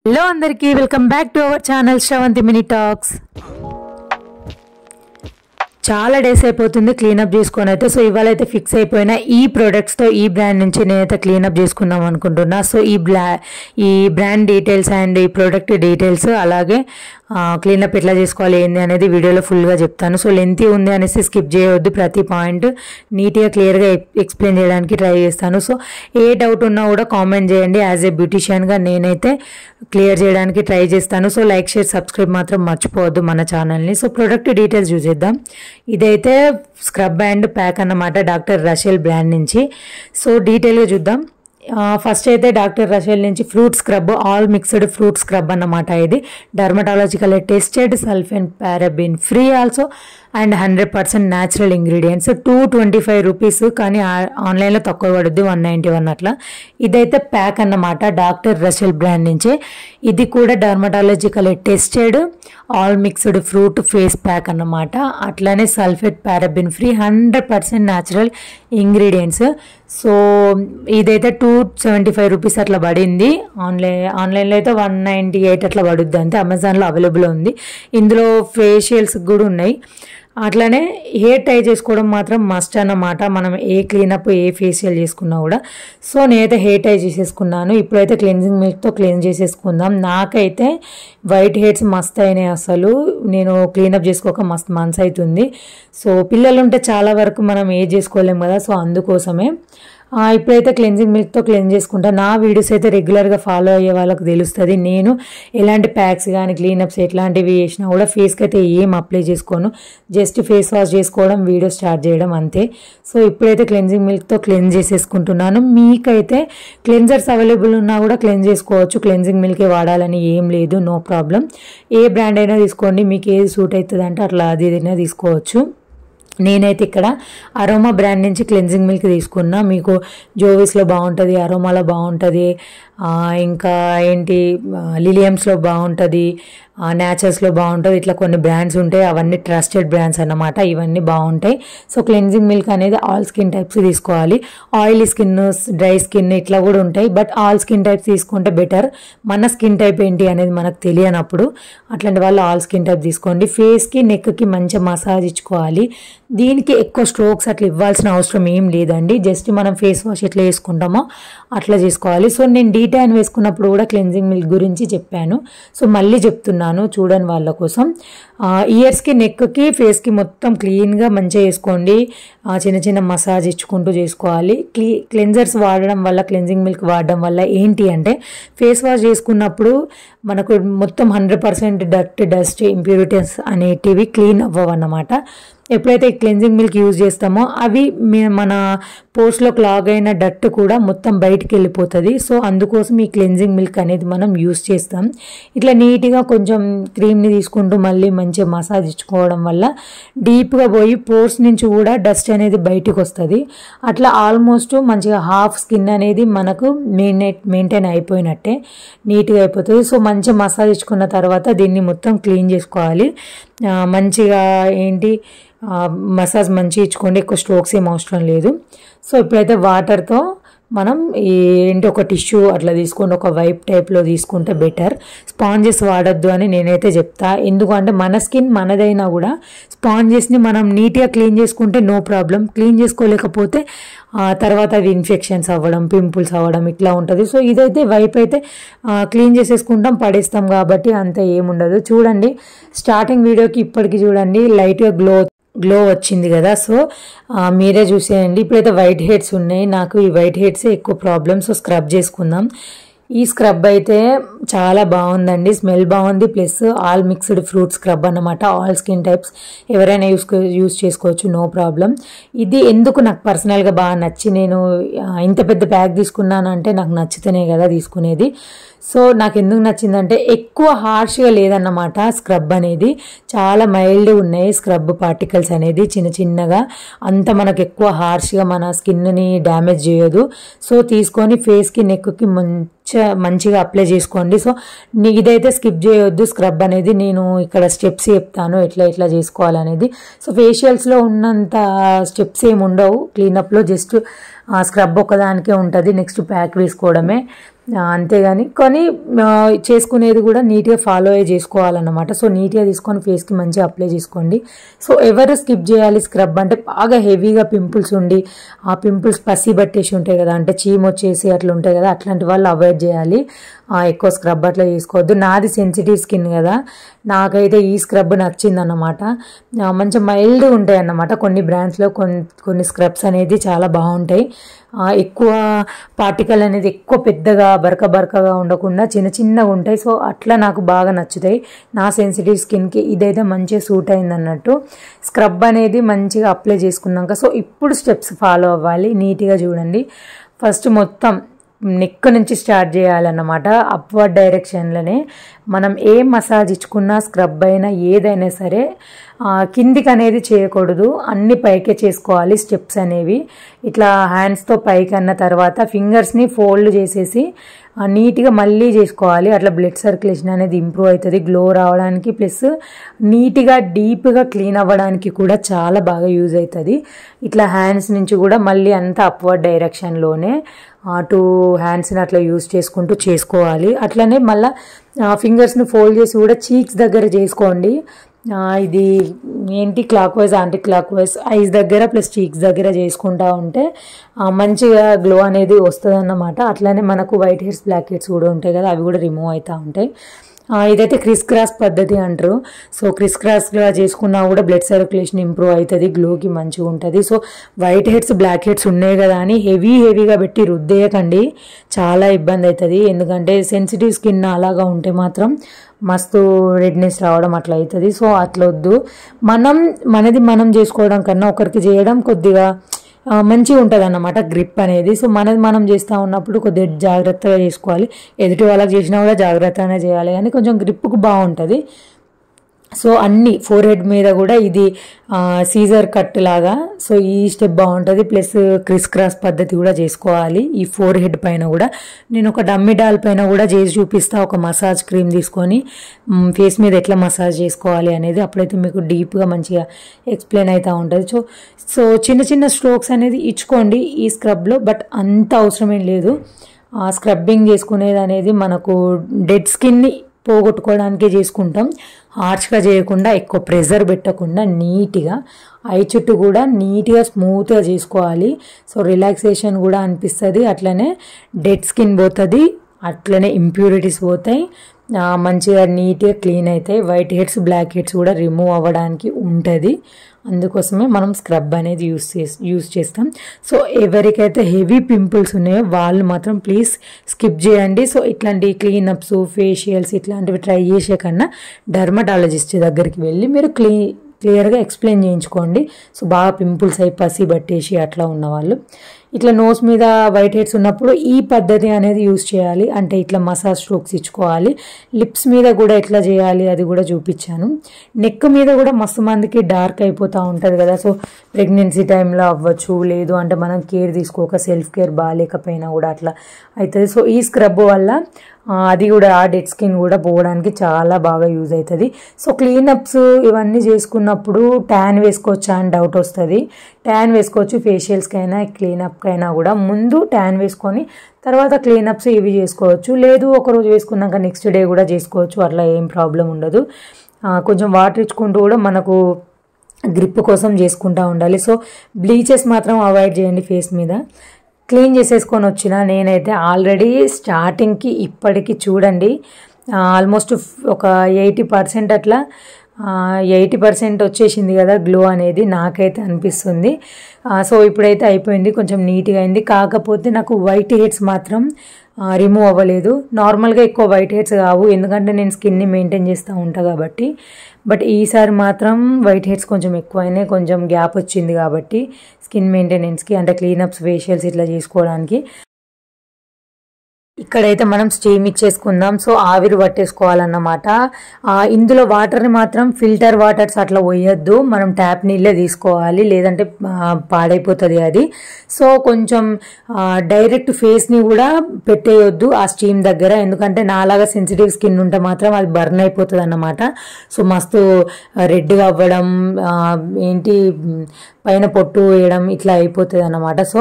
Hello అందరికీ welcome back to our channel Sravanthi mini talks. చాలా days అయిపోతుంది క్లీనప్ చేసుకొని అయితే. సో ఇవాళ అయితే ఫిక్స్ అయిపోయిన ఈ ప్రోడక్ట్స్తో ఈ బ్రాండ్ నుంచి నేనైతే క్లీనప్ చేసుకుందాం అనుకుంటున్నా. సో ఈ బ్రాండ్ డీటెయిల్స్ అండ్ ఈ ప్రోడక్ట్ డీటెయిల్స్ అలాగే క్లీనప్ ఎట్లా చేసుకోవాలి ఏంది అనేది వీడియోలో ఫుల్గా చెప్తాను. సో లెంతీ ఉంది అనేసి స్కిప్ చేయవద్దు, ప్రతి పాయింట్ నీట్గా క్లియర్గా ఎక్స్ప్లెయిన్ చేయడానికి ట్రై చేస్తాను. సో ఏ డౌట్ ఉన్నా కూడా కామెంట్ చేయండి. యాజ్ ఏ బ్యూటిషియన్గా నేనైతే క్లియర్ చేయడానికి ట్రై చేస్తాను. సో లైక్, షేర్, సబ్స్క్రైబ్ మాత్రం మర్చిపోవద్దు మన ఛానల్ని. సో ప్రోడక్ట్ డీటెయిల్స్ చూసేద్దాం. ఇదైతే స్క్రబ్ అండ్ ప్యాక్ అన్నమాట, డాక్టర్ రషెల్ బ్రాండ్ నుంచి. సో డీటెయిల్గా చూద్దాం. ఫస్ట్ అయితే డాక్టర్ రషెల్ నుంచి fruit scrub, all mixed fruit scrub అన్నమాట. ఇది dermatological tested, sulphate paraben free also and 100% natural ingredients. 225 rupees, కానీ ఆన్లైన్లో తక్కువ పడుద్ది, 191 అట్లా. ఇదైతే ప్యాక్ అన్నమాట డాక్టర్ రషెల్ బ్రాండ్ నుంచి. ఇది కూడా dermatological tested all mixed fruit face pack అన్నమాట. అట్లానే sulphate paraben free, 100% natural ingredients. So ఇదైతే 275 రూపీస్ అట్లా పడింది. ఆన్లైన్లో అయితే 198 అట్లా పడుద్ది అంతే. అమెజాన్లో అవైలబుల్ ఉంది. ఇందులో ఫేషియల్స్ కూడా ఉన్నాయి. అట్లానే హెయిర్ టై చేసుకోవడం మాత్రం మస్ట్ అన్నమాట, మనం ఏ క్లీనప్ ఏ ఫేషియల్ చేసుకున్నా కూడా. సో నేనైతే హెయిర్ టై చేసేసుకున్నాను. ఇప్పుడైతే క్లెన్జింగ్ మిల్క్తో క్లీన్ చేసేసుకుందాం. నాకైతే వైట్ హెయిర్స్ మస్త్ అయినాయి. అసలు నేను క్లీనప్ చేసుకోక మస్త్ మంత్స్ అవుతుంది. సో పిల్లలు ఉంటే చాలా వరకు మనం ఏం చేసుకోలేం కదా, సో అందుకోసమే ఇప్పుడైతే క్లెన్జింగ్ మిల్క్తో క్లెన్స్ చేసుకుంటా. నా వీడియోస్ అయితే రెగ్యులర్గా ఫాలో అయ్యే వాళ్ళకి తెలుస్తుంది. నేను ఎలాంటి ప్యాక్స్ కానీ క్లీనప్స్ ఎట్లాంటివి చేసినా కూడా ఫేస్కి అయితే ఏం అప్లై చేసుకోను, జస్ట్ ఫేస్ వాష్ చేసుకోవడం, వీడియో స్టార్ట్ చేయడం అంతే. సో ఇప్పుడైతే క్లెన్జింగ్ మిల్క్తో క్లెన్స్ చేసేసుకుంటున్నాను. మీకైతే క్లెన్జర్స్ అవైలబుల్ ఉన్నా కూడా క్లెన్స్ చేసుకోవచ్చు, క్లెన్జింగ్ మిల్కే వాడాలని ఏం లేదు, నో ప్రాబ్లం. ఏ బ్రాండ్ అయినా తీసుకోండి, మీకు ఏది సూట్ అవుతుంది అంటే అట్లా అది ఏదైనా తీసుకోవచ్చు. నేనైతే ఇక్కడ అరోమా బ్రాండ్ నుంచి క్లెన్జింగ్ మిల్క్ తీసుకున్నా. మీకు జోవిస్లో బాగుంటుంది, అరోమాలో బాగుంటుంది, ఇంకా ఏంటి లిలియమ్స్లో బాగుంటుంది, న్యాచురల్స్లో బాగుంటుంది. ఇట్లా కొన్ని బ్రాండ్స్ ఉంటాయి, అవన్నీ ట్రస్టెడ్ బ్రాండ్స్ అన్నమాట. ఇవన్నీ బాగుంటాయి. సో క్లెన్జింగ్ మిల్క్ అనేది ఆల్ స్కిన్ టైప్స్ తీసుకోవాలి. ఆయిలీ స్కిన్, డ్రై స్కిన్ ఇట్లా కూడా ఉంటాయి, బట్ ఆల్ స్కిన్ టైప్స్ తీసుకుంటే బెటర్. మన స్కిన్ టైప్ ఏంటి అనేది మనకు తెలియనప్పుడు అట్లాంటి వాళ్ళు ఆల్ స్కిన్ టైప్ తీసుకోండి. ఫేస్కి, నెక్కి మంచిగా మసాజ్ ఇచ్చుకోవాలి. దీనికి ఎక్కువ స్ట్రోక్స్ అట్లా ఇవ్వాల్సిన అవసరం ఏం లేదండి, జస్ట్ మనం ఫేస్ వాష్ ఎట్లా వేసుకుంటామో అట్లా చేసుకోవాలి. సో నేను డీటాన్ వేసుకున్నప్పుడు కూడా క్లెన్జింగ్ మిల్క్ గురించి చెప్పాను, సో మళ్ళీ చెప్తున్నాను చూడని వాళ్ళ కోసం. ఇయర్స్కి, నెక్కి, ఫేస్కి మొత్తం క్లీన్గా మంచిగా వేసుకోండి. చిన్న చిన్న మసాజ్ ఇచ్చుకుంటూ చేసుకోవాలి. క్లెన్జర్స్ వాడడం వల్ల, క్లెన్జింగ్ మిల్క్ వాడడం వల్ల ఏంటి అంటే ఫేస్ వాష్ చేసుకున్నప్పుడు మనకు మొత్తం 100% డస్ట్, ఇంప్యూరిటీస్ అనేటివి క్లీన్ అవ్వవన్నమాట. ఎప్పుడైతే క్లెన్జింగ్ మిల్క్ యూజ్ చేస్తామో అవి మన పోర్స్లో క్లాగ్ అయిన డట్ కూడా మొత్తం బయటికి వెళ్ళిపోతుంది. సో అందుకోసం ఈ క్లెన్జింగ్ మిల్క్ అనేది మనం యూజ్ చేస్తాం. ఇట్లా నీట్గా కొంచెం క్రీమ్ని తీసుకుంటూ మళ్ళీ మంచిగా మసాజ్ ఇచ్చుకోవడం వల్ల డీప్గా పోయి పోర్స్ నుంచి కూడా డస్ట్ అనేది బయటికి వస్తుంది. అట్లా ఆల్మోస్ట్ మంచిగా హాఫ్ స్కిన్ అనేది మనకు మెయింటైన్ అయిపోయినట్టే, నీట్గా అయిపోతుంది. సో మంచిగా మసాజ్ ఇచ్చుకున్న తర్వాత దీన్ని మొత్తం క్లీన్ చేసుకోవాలి. మంచిగా ఏంటి మసాజ్ మంచిగా ఇచ్చుకోండి, ఎక్కువ స్ట్రోక్స్ ఏం అవసరం లేదు. సో ఇప్పుడైతే వాటర్తో మనం ఏంటి ఒక టిష్యూ అట్లా తీసుకొని ఒక వైప్ టైప్లో తీసుకుంటే బెటర్. స్పాంజెస్ వాడద్దు అని నేనైతే చెప్తా. ఎందుకంటే మన స్కిన్ మనదైనా కూడా స్పాంజెస్ని మనం నీట్గా క్లీన్ చేసుకుంటే నో ప్రాబ్లం. క్లీన్ చేసుకోలేకపోతే తర్వాత అవి ఇన్ఫెక్షన్స్ అవ్వడం, పింపుల్స్ అవ్వడం ఇట్లా ఉంటుంది. సో ఇదైతే వైప్ అయితే క్లీన్ చేసేసుకుంటాం, పడేస్తాం కాబట్టి అంత ఏముండదు. చూడండి స్టార్టింగ్ వీడియోకి ఇప్పటికి చూడండి లైట్గా గ్లో వచ్చింది కదా. సో మీరే చూసేయండి. ఇప్పుడైతే వైట్ హెడ్స్ ఉన్నాయి, నాకు ఈ వైట్ హెడ్సే ఎక్కువ ప్రాబ్లమ్. సో స్క్రబ్ చేసుకుందాం. ఈ స్క్రబ్ అయితే చాలా బాగుందండి, స్మెల్ బాగుంది, plus all mixed fruit scrub అన్నమాట. ఆల్ స్కిన్ టైప్స్ ఎవరైనా యూస్ చేసుకోవచ్చు, నో ప్రాబ్లం. ఇది ఎందుకు నాకు పర్సనల్గా బాగా నచ్చి నేను ఇంత పెద్ద ప్యాక్ తీసుకున్నాను అంటే నాకు నచ్చితేనే కదా తీసుకునేది. సో నాకు ఎందుకు నచ్చిందంటే ఎక్కువ హార్ష్గా లేదన్నమాట స్క్రబ్ అనేది, చాలా మైల్డ్ ఉన్నాయి స్క్రబ్ పార్టికల్స్ అనేది, చిన్న చిన్నగా, అంత మనకు ఎక్కువ హార్ష్గా మన స్కిన్ని డ్యామేజ్ చేయదు. సో తీసుకొని ఫేస్కి, నెక్కి మంచిగా అప్లై చేసుకోండి. సో ఇదైతే స్కిప్ చేయొద్దు స్క్రబ్ అనేది. నేను ఇక్కడ స్టెప్స్ చెప్తాను ఎట్లా చేసుకోవాలనేది. సో ఫేషియల్స్లో ఉన్నంత స్టెప్స్ ఏమి ఉండవు క్లీనప్లో, జస్ట్ స్క్రబ్ ఒకదానికే ఉంటుంది, నెక్స్ట్ ప్యాక్ వేసుకోవడమే. అంతేగాని కానీ చేసుకునేది కూడా నీట్గా ఫాలో అయ్యి చేసుకోవాలన్నమాట. సో నీట్గా తీసుకొని ఫేస్కి మంచిగా అప్లై చేసుకోండి. సో ఎవరు స్కిప్ చేయాలి స్క్రబ్ అంటే బాగా హెవీగా పింపుల్స్ ఉండి ఆ పింపుల్స్ పసి పట్టేసి ఉంటాయి కదా, అంటే చీమ వచ్చేసి అట్లా ఉంటాయి కదా, అట్లాంటి వాళ్ళు అవాయిడ్ చేయాలి. ఎక్కువ స్క్రబ్ అట్లా చేసుకోవద్దు. నాది సెన్సిటివ్ స్కిన్ కదా, నాకైతే ఈ స్క్రబ్ నచ్చిందన్నమాట. మంచి మైల్డ్గా ఉంటాయి అన్నమాట. కొన్ని బ్రాండ్స్లో కొన్ని స్క్రబ్స్ అనేది చాలా బాగుంటాయి. ఎక్కువ పార్టికల్ అనేది ఎక్కువ పెద్దగా బరకగా ఉండకుండా చిన్న చిన్నగా ఉంటాయి. సో అట్లా నాకు బాగా నచ్చుతాయి. నా సెన్సిటివ్ స్కిన్కి ఇదైతే మంచిగా సూట్ అయింది అన్నట్టు. స్క్రబ్ అనేది మంచిగా అప్లై చేసుకున్నాక సో ఇప్పుడు స్టెప్స్ ఫాలో అవ్వాలి. నీట్గా చూడండి. ఫస్ట్ మొత్తం నెక్ నుంచి స్టార్ట్ చేయాలన్నమాట. అప్వర్డ్ డైరెక్షన్లోనే మనం ఏ మసాజ్ ఇచ్చుకున్నా స్క్రబ్ అయినా ఏదైనా సరే కిందికి అనేది చేయకూడదు, అన్ని పైకే చేసుకోవాలి. స్టెప్స్ అనేవి ఇట్లా హ్యాండ్స్తో పైకి అన్న తర్వాత ఫింగర్స్ని ఫోల్డ్ చేసేసి నీట్గా మళ్ళీ చేసుకోవాలి. అట్లా బ్లడ్ సర్క్యులేషన్ అనేది ఇంప్రూవ్ అవుతుంది, గ్లో రావడానికి ప్లస్ నీట్గా డీప్గా క్లీన్ అవ్వడానికి కూడా చాలా బాగా యూజ్ అవుతుంది. ఇట్లా హ్యాండ్స్ నుంచి కూడా మళ్ళీ అంతా అప్వర్డ్ డైరెక్షన్లోనే 2 హ్యాండ్స్ని అట్లా యూజ్ చేసుకుంటూ చేసుకోవాలి. అట్లనే మళ్ళీ ఫింగర్స్ని ఫోల్డ్ చేసి కూడా చీక్స్ దగ్గర చేసుకోండి. ఇది ఏంటి clock wise anti clock wise ice దగ్గర ప్లస్ చీక్స్ దగ్గర చేసుకుంటూ ఉంటే మంచిగా గ్లో అనేది వస్తుంది అన్నమాట. అట్లనే మనకు వైట్ హెయిర్స్ బ్లాక్ హెయిర్స్ కూడా ఉంటాయి కదా, అవి కూడా రిమూవ్ అవుతూ ఉంటాయి. ఇదైతే క్రిస్ క్రాస్ పద్ధతి అంటారు. సో క్రిస్ క్రాస్గా చేసుకున్నా కూడా బ్లడ్ సర్క్యులేషన్ ఇంప్రూవ్ అవుతుంది, గ్లోకి మంచిగా ఉంటుంది. So white heads black heads ఉన్నాయి కదా అని హెవీగా పెట్టి రుద్దేయకండి, చాలా ఇబ్బంది అవుతుంది. ఎందుకంటే సెన్సిటివ్ స్కిన్ అలాగా ఉంటే మాత్రం మస్తు రెడ్నెస్ రావడం అట్లా అవుతుంది. సో అట్లా వద్దు. మనది మనం చేసుకోవడం కన్నా ఒకరికి చేయడం కొద్దిగా మంచిగా ఉంటుంది అన్నమాట గ్రిప్ అనేది. సో మనది మనం చేస్తూ ఉన్నప్పుడు కొద్దిగా జాగ్రత్తగా చేసుకోవాలి. ఎదుటి వాళ్ళకి చేసినా కూడా జాగ్రత్తగానే చేయాలి, కానీ కొంచెం గ్రిప్కు బాగుంటుంది. సో అన్ని ఫోర్ హెడ్ మీద కూడా ఇది సీజర్ కట్ లాగా, సో ఈ స్టెప్ బాగుంటుంది. ప్లస్ క్రిస్ క్రాస్ పద్ధతి కూడా చేసుకోవాలి. ఈ ఫోర్ హెడ్ పైన కూడా నేను ఒక డమ్మీ డాల్ పైన కూడా చేసి చూపిస్తా, ఒక మసాజ్ క్రీమ్ తీసుకొని ఫేస్ మీద ఎట్లా మసాజ్ చేసుకోవాలి అనేది. అప్పుడైతే మీకు డీప్గా మంచిగా ఎక్స్ప్లెయిన్ అవుతూ ఉంటుంది. సో చిన్న స్ట్రోక్స్ అనేది ఇచ్చుకోండి ఈ స్క్రబ్లో, బట్ అంత అవసరమేం లేదు. స్క్రబ్బింగ్ చేసుకునేది అనేది మనకు డెడ్ స్కిన్ని పోగొట్టుకోవడానికే చేసుకుంటాం. హార్ష్గా చేయకుండా, ఎక్కువ ప్రెషర్ పెట్టకుండా నీట్గా ఐ చుట్టూ కూడా నీట్గా స్మూత్గా చేసుకోవాలి. సో రిలాక్సేషన్ కూడా అనిపిస్తుంది, అట్లనే డెడ్ స్కిన్ పోతుంది, అట్లనే ఇంప్యూరిటీస్ పోతాయి, మంచిగా నీట్గా క్లీన్ అవుతాయి. వైట్ హెడ్స్ బ్లాక్ హెడ్స్ కూడా రిమూవ్ అవ్వడానికి ఉంటుంది. అందుకోసమే మనం స్క్రబ్ అనేది యూస్ చేస్తాం. సో ఎవరికైతే హెవీ పింపుల్స్ ఉన్నాయో వాళ్ళు మాత్రం ప్లీజ్ స్కిప్ చేయండి. సో ఇట్లాంటి క్లీనప్స్ ఫేషియల్స్ ఇట్లాంటివి ట్రై చేసే కన్నా డర్మటాలజిస్ట్ దగ్గరికి వెళ్ళి మీరు క్లియర్గా ఎక్స్ప్లెయిన్ చేయించుకోండి. సో బాగా పింపుల్స్ అయి పసి పట్టేసి అట్లా ఉన్నవాళ్ళు ఇట్లా నోస్ మీద వైట్ హెడ్స్ ఉన్నప్పుడు ఈ పద్ధతి అనేది యూస్ చేయాలి. అంటే ఇట్లా మసాజ్ స్ట్రోక్స్ ఇచ్చుకోవాలి. లిప్స్ మీద కూడా ఎట్లా చేయాలి అది కూడా చూపించాను. నెక్ మీద కూడా మస్తు మందికి డార్క్ అయిపోతూ ఉంటుంది కదా. సో ప్రెగ్నెన్సీ టైంలో అవ్వచ్చు, లేదు అంటే మనం కేర్ తీసుకోక సెల్ఫ్ కేర్ బాగాలేకపోయినా కూడా అట్లా అవుతుంది. సో ఈ స్క్రబ్ వల్ల అది కూడా ఆ డెడ్ స్కిన్ కూడా పోవడానికి చాలా బాగా యూజ్ అవుతుంది. సో క్లీనప్స్ ఇవన్నీ చేసుకున్నప్పుడు ట్యాన్ వేసుకోవచ్చా అని డౌట్ వస్తుంది. ట్యాన్ వేసుకోవచ్చు ఫేషియల్స్కైనా క్లీనప్కైనా కూడా. ముందు ట్యాన్ వేసుకొని తర్వాత క్లీనప్స్ ఇవి చేసుకోవచ్చు, లేదు ఒకరోజు వేసుకున్నాక నెక్స్ట్ డే కూడా చేసుకోవచ్చు, అట్లా ఏం ప్రాబ్లం ఉండదు. కొంచెం వాటర్ ఇచ్చుకుంటూ కూడా మనకు గ్రిప్ కోసం చేసుకుంటూ ఉండాలి. సో బ్లీచెస్ మాత్రం అవాయిడ్ చేయండి ఫేస్ మీద. క్లీన్ చేసేసుకొని వచ్చిన నేనైతే ఆల్రెడీ స్టార్టింగ్కి ఇప్పటికి చూడండి ఆల్మోస్ట్ ఒక 80% అట్లా 80% వచ్చేసింది కదా గ్లో అనేది నాకైతే అనిపిస్తుంది. సో ఇప్పుడైతే అయిపోయింది, కొంచెం నీట్గా అయింది. కాకపోతే నాకు వైట్ హెడ్స్ మాత్రం రిమూవ్ అవ్వలేదు. నార్మల్గా ఎక్కువ వైట్ హెడ్స్ కావు, ఎందుకంటే నేను స్కిన్ని మెయింటైన్ చేస్తూ ఉంటాను కాబట్టి. బట్ ఈసారి మాత్రం వైట్ హెడ్స్ కొంచెం ఎక్కువైనాయి, కొంచెం గ్యాప్ వచ్చింది కాబట్టి స్కిన్ మెయింటెనెన్స్కి అంటే క్లీనప్స్ ఫేషియల్స్ ఇట్లా చేసుకోవడానికి. ఇక్కడైతే మనం స్టీమ్ ఇచ్చేసుకుందాం. సో ఆవిరి పట్టేసుకోవాలన్నమాట. ఇందులో వాటర్ని మాత్రం ఫిల్టర్ వాటర్స్ అట్లా పోయొద్దు, మనం ట్యాప్ నీళ్ళే తీసుకోవాలి, లేదంటే పాడైపోతుంది అది. సో కొంచెం డైరెక్ట్ ఫేస్ని కూడా పెట్టేయొద్దు ఆ స్టీమ్ దగ్గర, ఎందుకంటే నాలాగా సెన్సిటివ్ స్కిన్ ఉంటే మాత్రం అది బర్న్ అయిపోతుంది అన్నమాట. సో మస్తు రెడ్గా అవ్వడం పైన పొట్టు వేయడం ఇట్లా అయిపోతుంది అన్నమాట. సో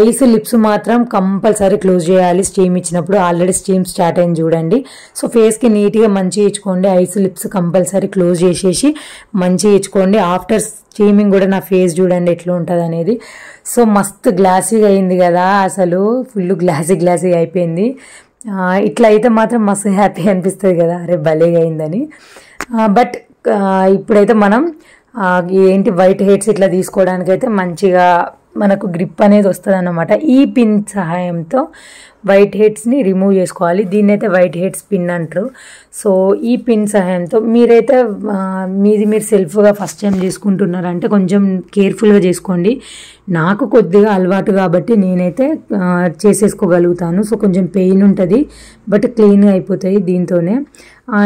ఐస్ లిప్స్ మాత్రం కంపల్సరీ క్లోజ్ చేయాలి స్టీమ్ ఇచ్చిన ఇచ్చినప్పుడు ఆల్రెడీ స్టీమ్ స్టార్ట్ అయింది చూడండి. సో ఫేస్కి నీట్గా మంచిగా ఇచ్చుకోండి. ఐస్ లిప్స్ కంపల్సరీ క్లోజ్ చేసేసి మంచిగా ఇచ్చుకోండి. ఆఫ్టర్ స్టీమింగ్ కూడా నా ఫేస్ చూడండి ఎట్లా ఉంటుంది అనేది. సో మస్తు గ్లాసీగా అయింది కదా, అసలు ఫుల్ గ్లాసీ అయిపోయింది. ఇట్లా అయితే మాత్రం మస్తు హ్యాపీ అనిపిస్తుంది కదా, అరే భలేగా అయిందని. బట్ ఇప్పుడైతే మనం ఏంటి వైట్ హెడ్స్ ఇట్లా తీసుకోవడానికైతే మంచిగా మనకు గ్రిప్ అనేది వస్తుంది అన్నమాట. ఈ పిన్ సహాయంతో వైట్ హెడ్స్ని రిమూవ్ చేసుకోవాలి. దీన్ని అయితే వైట్ హెడ్స్ పిన్ అంటారు. సో ఈ పిన్ సహాయంతో మీరైతే మీరు సెల్ఫ్గా ఫస్ట్ టైం చేసుకుంటున్నారంటే కొంచెం కేర్ఫుల్గా చేసుకోండి. నాకు కొద్దిగా అలవాటు కాబట్టి నేనైతే చేసేసుకోగలుగుతాను. సో కొంచెం పెయిన్ ఉంటుంది బట్ క్లీన్గా అయిపోతాయి దీంతోనే.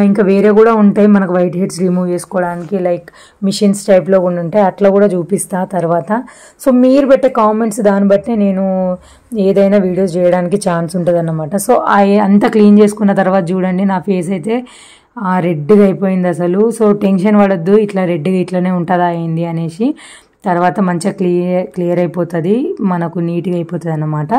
ఇంకా వేరే కూడా ఉంటాయి మనకు వైట్ హెడ్స్ రిమూవ్ చేసుకోవడానికి, లైక్ మిషన్స్ టైప్లో కూడా ఉంటాయి, అట్లా కూడా చూపిస్తా తర్వాత. సో మీరు పెట్టే కామెంట్స్ దాన్ని బట్టి నేను ఏదైనా వీడియోస్ చేయడానికి ఛాన్స్ ఉంటుంది అన్నమాట. సో అంతా క్లీన్ చేసుకున్న తర్వాత చూడండి నా ఫేస్ అయితే రెడ్గా అయిపోయింది అసలు. సో టెన్షన్ పడద్దు, ఇట్లా రెడ్గా ఇట్లనే ఉంటుందా ఏంది అనేసి. తర్వాత మంచిగా క్లియర్ అయిపోతుంది, మనకు నీట్గా అయిపోతుంది అన్నమాట.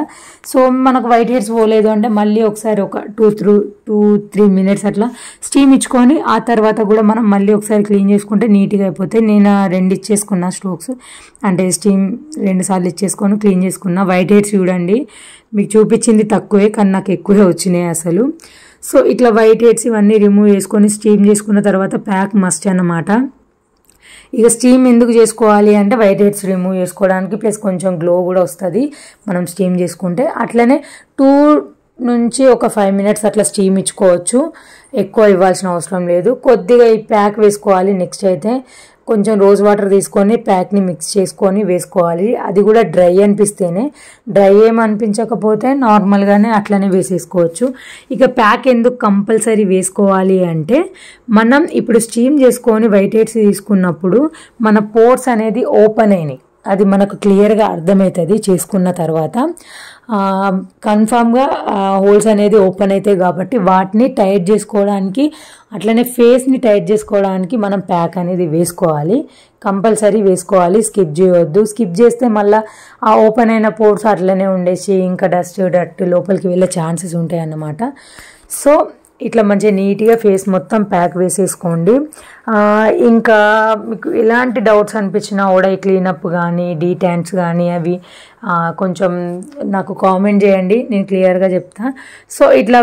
సో మనకు వైట్ హెడ్స్ పోలేదు అంటే మళ్ళీ ఒకసారి ఒక 2-3 మినిట్స్ అట్లా స్టీమ్ ఇచ్చుకొని ఆ తర్వాత కూడా మనం మళ్ళీ ఒకసారి క్లీన్ చేసుకుంటే నీట్గా అయిపోతాయి. నేను 2 ఇచ్చేసుకున్నా స్ట్రోక్స్, అంటే స్టీమ్ 2 సార్లు ఇచ్చేసుకొని క్లీన్ చేసుకున్నా. వైట్ హెడ్స్ చూడండి మీకు చూపించింది తక్కువే కానీ నాకు ఎక్కువే వచ్చినాయి అసలు. సో ఇట్లా వైట్ హెడ్స్ ఇవన్నీ రిమూవ్ చేసుకొని స్టీమ్ చేసుకున్న తర్వాత ప్యాక్ మస్ట్ అన్నమాట. ఇక స్టీమ్ ఎందుకు చేసుకోవాలి అంటే వైట్ హెడ్స్ రిమూవ్ చేసుకోవడానికి, ప్లస్ కొంచెం గ్లో కూడా వస్తుంది మనం స్టీమ్ చేసుకుంటే. అట్లనే 2 నుంచి ఒక 5 మినిట్స్ అట్లా స్టీమ్ ఇచ్చుకోవచ్చు, ఎక్కువ ఇవ్వాల్సిన అవసరం లేదు. కొద్దిగా ఈ ప్యాక్ వేసుకోవాలి. నెక్స్ట్ అయితే కొంచెం రోజ్ వాటర్ తీసుకొని ప్యాక్ని మిక్స్ చేసుకొని వేసుకోవాలి. అది కూడా డ్రై అనిపిస్తేనే, డ్రై ఏమనిపించకపోతే నార్మల్గానే అట్లనే వేసేసుకోవచ్చు. ఇక ప్యాక్ ఎందుకు కంపల్సరీ వేసుకోవాలి అంటే మనం ఇప్పుడు స్టీమ్ చేసుకొని వైట్ హెడ్స్ తీసుకున్నప్పుడు మన పోర్స్ అనేది ఓపెన్ అయినాయి, అది మనకు క్లియర్గా అర్థమవుతుంది చేసుకున్న తర్వాత. కన్ఫామ్గా హోల్స్ అనేది ఓపెన్ అవుతాయి కాబట్టి వాటిని టైట్ చేసుకోవడానికి, అట్లనే ఫేస్ని టైట్ చేసుకోవడానికి మనం ప్యాక్ అనేది వేసుకోవాలి, కంపల్సరీ వేసుకోవాలి. స్కిప్ చేయవద్దు. స్కిప్ చేస్తే మళ్ళీ ఆ ఓపెన్ అయిన పోర్స్ అట్లనే ఉండేసి ఇంకా డస్ట్ లోపలికి వెళ్ళే ఛాన్సెస్ ఉంటాయి అన్నమాట. సో ఇట్లా మంచిగా నీట్గా ఫేస్ మొత్తం ప్యాక్ వేసేసుకోండి. ఇంకా మీకు ఎలాంటి డౌట్స్ అనిపించినా కూడా ఈ క్లీనప్ కానీ డీటాన్స్ కానీ అవి కొంచెం నాకు కామెంట్ చేయండి, నేను క్లియర్గా చెప్తా. సో ఇట్లా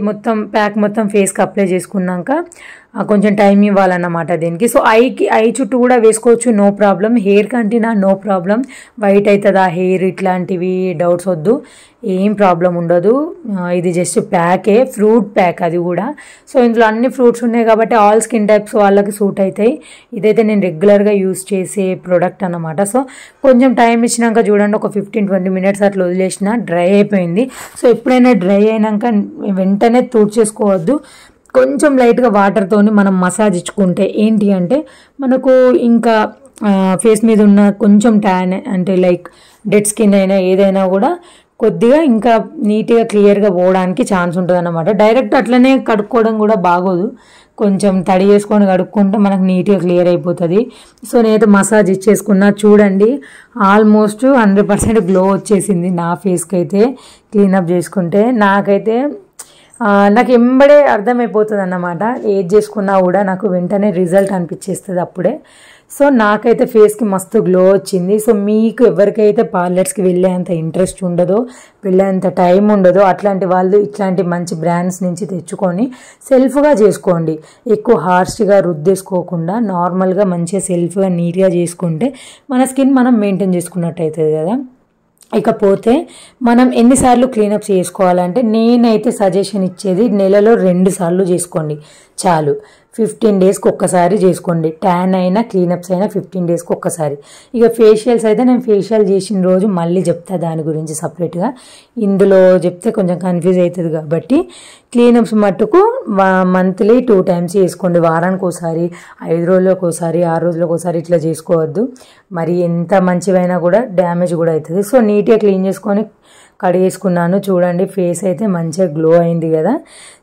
మొత్తం ప్యాక్ మొత్తం ఫేస్కి అప్లై చేసుకున్నాక కొంచెం టైం ఇవ్వాలన్నమాట దీనికి. సో ఐ చుట్టూ కూడా వేసుకోవచ్చు, నో ప్రాబ్లం. హెయిర్ కంటినా నో ప్రాబ్లం. వైట్ అవుతుందా హెయిర్ ఇట్లాంటివి డౌట్స్ వద్దు, ఏం ప్రాబ్లం ఉండదు. ఇది జస్ట్ ప్యాకే, ఫ్రూట్ ప్యాక్ అది కూడా. సో ఇందులో అన్ని ఫ్రూట్స్ ఉన్నాయి కాబట్టి ఆల్ స్కిన్ టైప్స్ వాళ్ళకి సూట్ అవుతాయి. ఇదైతే నేను రెగ్యులర్గా యూస్ చేసే ప్రోడక్ట్ అన్నమాట. సో కొంచెం టైం ఇచ్చినాక చూడండి, ఒక 15-20 మినిట్స్ అట్లా వదిలేసిన డ్రై అయిపోయింది. సో ఎప్పుడైనా డ్రై అయినాక వెంటనే తుడిచేసుకోవద్దు, కొంచెం లైట్గా వాటర్తోని మనం మసాజ్ ఇచ్చుకుంటే ఏంటి అంటే మనకు ఇంకా ఫేస్ మీద ఉన్న కొంచెం ట్యాన్ అంటే లైక్ డెడ్ స్కిన్ అయినా ఏదైనా కూడా కొద్దిగా ఇంకా నీట్గా క్లియర్గా పోవడానికి ఛాన్స్ ఉంటుంది అన్నమాట. డైరెక్ట్ అట్లనే కడుక్కోవడం కూడా బాగోదు, కొంచెం తడి చేసుకొని కడుక్కుంటే మనకు నీట్గా క్లియర్ అయిపోతుంది. సో నేనైతే మసాజ్ ఇచ్చేసుకున్నా. చూడండి ఆల్మోస్ట్ 100% గ్లో వచ్చేసింది నా ఫేస్కి అయితే క్లీనప్ చేసుకుంటే. నాకు ఎంబడే అర్థమైపోతుంది అన్నమాట, ఏది చేసుకున్నా కూడా నాకు వెంటనే రిజల్ట్ అనిపించేస్తుంది అప్పుడే. సో నాకైతే ఫేస్కి మస్తు గ్లో వచ్చింది. సో మీకు ఎవరికైతే పార్లర్స్కి వెళ్ళేంత ఇంట్రెస్ట్ ఉండదో, వెళ్ళేంత టైం ఉండదో అట్లాంటి వాళ్ళు ఇట్లాంటి మంచి బ్రాండ్స్ నుంచి తెచ్చుకొని సెల్ఫ్గా చేసుకోండి. ఎక్కువ హార్ష్గా రుద్దేసుకోకుండా నార్మల్గా మంచిగా సెల్ఫ్గా నీట్గా చేసుకుంటే మన స్కిన్ మనం మెయింటైన్ చేసుకున్నట్టు అవుతుంది కదా. ఇకపోతే మనం ఎన్నిసార్లు క్లీనప్ చేసుకోవాలంటే నేనైతే సజెషన్ ఇచ్చేది నెలలో 2 సార్లు చేసుకోండి చాలు. 15 డేస్కి ఒక్కసారి చేసుకోండి. ట్యాన్ అయినా క్లీనప్స్ అయినా 15 డేస్కి ఒక్కసారి. ఇక ఫేషియల్స్ అయితే నేను ఫేషియల్ చేసిన రోజు మళ్ళీ చెప్తా దాని గురించి సపరేట్గా, ఇందులో చెప్తే కొంచెం కన్ఫ్యూజ్ అవుతుంది కాబట్టి క్లీనప్స్ మట్టుకు మంత్లీ 2 టైమ్స్ చేసుకోండి. వారానికి ఒకసారి, 5 రోజులకు ఒకసారి, 6 రోజులకు ఒకసారి ఇట్లా చేసుకోవద్దు. మరి ఎంత మంచివైనా కూడా డ్యామేజ్ కూడా అవుతుంది. సో నీట్గా క్లీన్ చేసుకొని కడిగేసుకున్నాను. చూడండి ఫేస్ అయితే మంచిగా గ్లో అయింది కదా.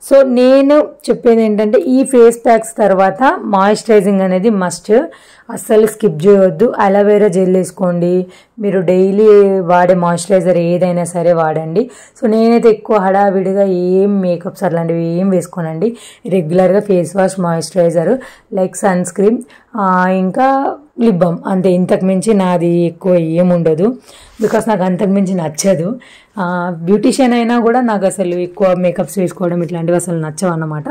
సో నేను చెప్పేది ఏంటంటే ఈ ఫేస్ ప్యాక్స్ తర్వాత మాయిశ్చరైజింగ్ అనేది మస్ట్, అస్సలు స్కిప్ చేయవద్దు. అలోవెరా జెల్ వేసుకోండి. మీరు డైలీ వాడే మాయిశ్చరైజర్ ఏదైనా సరే వాడండి. సో నేనైతే ఎక్కువ హడావిడిగా ఏం మేకప్స్ అట్లాంటివి ఏం వేసుకోనండి. రెగ్యులర్గా face wash, moisturiser, like sunscreen, ఇంకా లిప్ బామ్, అంతే. ఇంతకు మించి నాది ఎక్కువ ఏముండదు, బికాస్ నాకు అంతకు మించి నచ్చదు. బ్యూటిషియన్ అయినా కూడా నాకు అసలు ఎక్కువ మేకప్స్ వేసుకోవడం ఇట్లాంటివి అసలు నచ్చవు అన్నమాట.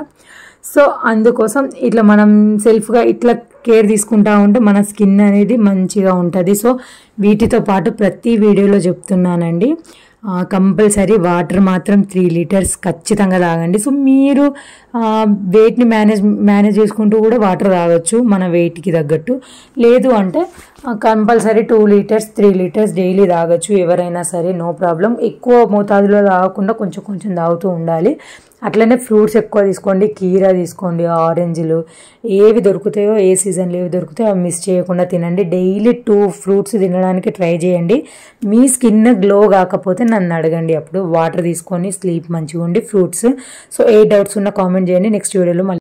సో అందుకోసం ఇట్లా మనం సెల్ఫ్గా ఇట్లా కేర్ తీసుకుంటా ఉంటే మన స్కిన్ అనేది మంచిగా ఉంటుంది. సో వీటితో పాటు ప్రతి వీడియోలో చెప్తున్నానండి, కంపల్సరీ వాటర్ మాత్రం 3 లీటర్స్ ఖచ్చితంగా తాగండి. సో మీరు వెయిట్ని మేనేజ్ చేసుకుంటూ కూడా వాటర్ తాగొచ్చు మన వెయిట్కి తగ్గట్టు. లేదు అంటే కంపల్సరీ 2 లీటర్స్ 3 లీటర్స్ డైలీ తాగొచ్చు ఎవరైనా సరే, నో ప్రాబ్లం. ఎక్కువ మోతాదులో తాగకుండా కొంచెం కొంచెం తాగుతూ ఉండాలి. అట్లనే ఫ్రూట్స్ ఎక్కువ తీసుకోండి. కీరా తీసుకోండి, ఆరెంజ్లు ఏవి దొరుకుతాయో, ఏ సీజన్లో ఏవి దొరుకుతాయో అవి మిస్ చేయకుండా తినండి. డైలీ 2 ఫ్రూట్స్ తినడానికి ట్రై చేయండి. మీ స్కిన్ గ్లో కాకపోతే నన్ను అడగండి. అప్పుడు వాటర్ తీసుకొని స్లీప్ మంచిగా ఉండి ఫ్రూట్స్. సో ఏ డౌట్స్ ఉన్నా కామెంట్ చేయండి. నెక్స్ట్ వీడియోలో మళ్ళీ